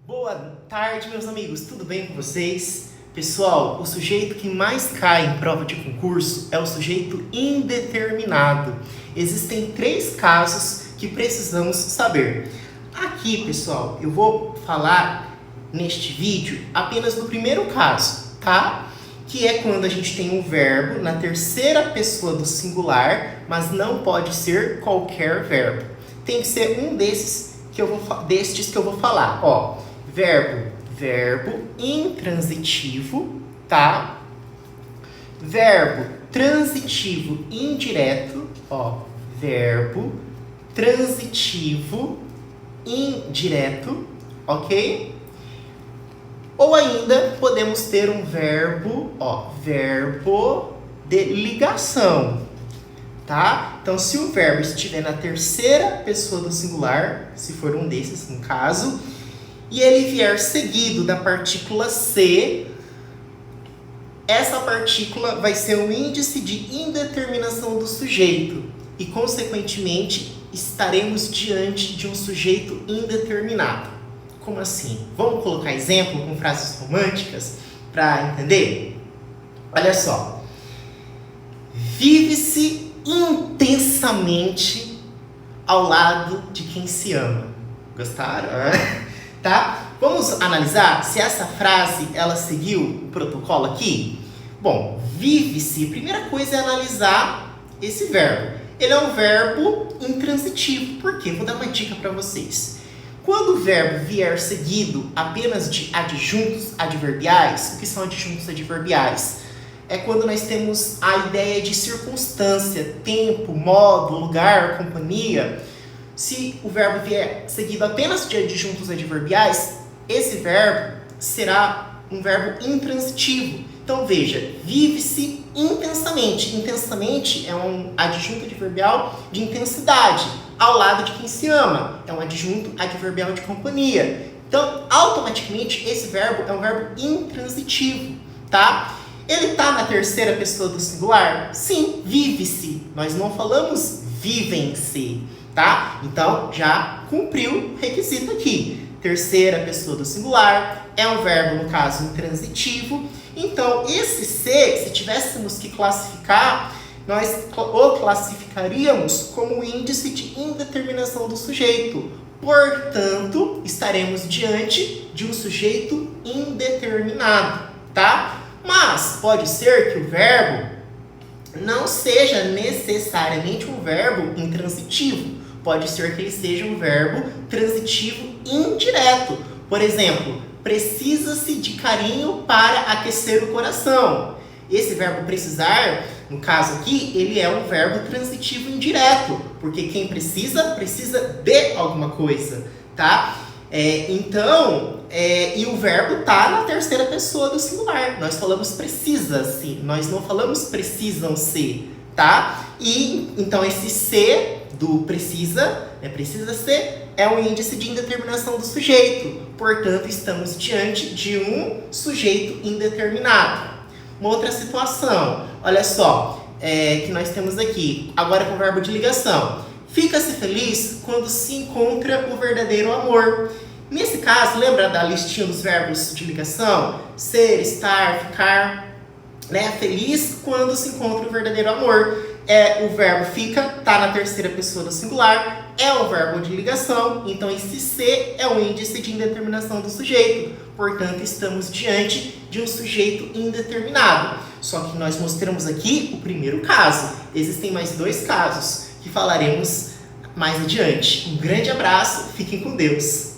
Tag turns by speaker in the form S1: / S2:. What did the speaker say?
S1: Boa tarde, meus amigos, tudo bem com vocês? Pessoal, o sujeito que mais cai em prova de concurso é o sujeito indeterminado. Existem 3 casos que precisamos saber. Aqui, pessoal, eu vou falar neste vídeo apenas do primeiro caso, tá? Que é quando a gente tem um verbo na terceira pessoa do singular, mas não pode ser qualquer verbo. Tem que ser um destes que eu vou falar, ó. Verbo intransitivo, tá? Verbo transitivo indireto, ó. Verbo transitivo indireto, ok? Ou ainda podemos ter um verbo, ó, verbo de ligação, tá? Então, se o verbo estiver na terceira pessoa do singular, se for um desses, no caso, e ele vier seguido da partícula ser, essa partícula vai ser um índice de indeterminação do sujeito e, consequentemente, estaremos diante de um sujeito indeterminado. Como assim? Vamos colocar exemplo com frases românticas para entender? Olha só. Vive-se intensamente ao lado de quem se ama. Gostaram? Tá? Vamos analisar se essa frase ela seguiu o protocolo aqui? Bom, vive-se, primeira coisa é analisar esse verbo. Ele é um verbo intransitivo. Por quê? Vou dar uma dica para vocês. Quando o verbo vier seguido apenas de adjuntos adverbiais, o que são adjuntos adverbiais? É quando nós temos a ideia de circunstância, tempo, modo, lugar, companhia. Se o verbo vier seguido apenas de adjuntos adverbiais, esse verbo será um verbo intransitivo. Então veja, vive-se intensamente. Intensamente é um adjunto adverbial de intensidade, ao lado de quem se ama. É um adjunto adverbial de companhia. Então, automaticamente, esse verbo é um verbo intransitivo, tá? Ele está na terceira pessoa do singular? Sim, vive-se. Nós não falamos vivem-se, tá? Então, já cumpriu o requisito aqui. Terceira pessoa do singular, é um verbo, no caso, intransitivo. Então, esse se, se tivéssemos que classificar, nós o classificaríamos como índice de indeterminação do sujeito. Portanto, estaremos diante de um sujeito indeterminado, tá? Mas pode ser que o verbo não seja necessariamente um verbo intransitivo. Pode ser que ele seja um verbo transitivo indireto. Por exemplo, precisa-se de carinho para aquecer o coração. Esse verbo precisar, no caso aqui, ele é um verbo transitivo indireto, porque quem precisa, precisa de alguma coisa, tá? E o verbo tá na terceira pessoa do singular. Nós falamos precisa-se, nós não falamos precisam-se, tá? E então esse se do precisa, precisa-se, é um índice de indeterminação do sujeito. Portanto, estamos diante de um sujeito indeterminado. Uma outra situação, olha só, que nós temos aqui, agora com o verbo de ligação. Fica-se feliz quando se encontra o verdadeiro amor. Nesse caso, lembra da listinha dos verbos de ligação? Ser, estar, ficar, né? Feliz quando se encontra o verdadeiro amor. O verbo fica, está na terceira pessoa do singular, é um verbo de ligação, então esse se é um índice de indeterminação do sujeito. Portanto, estamos diante de um sujeito indeterminado. Só que nós mostramos aqui o primeiro caso. Existem mais 2 casos que falaremos mais adiante. Um grande abraço, fiquem com Deus!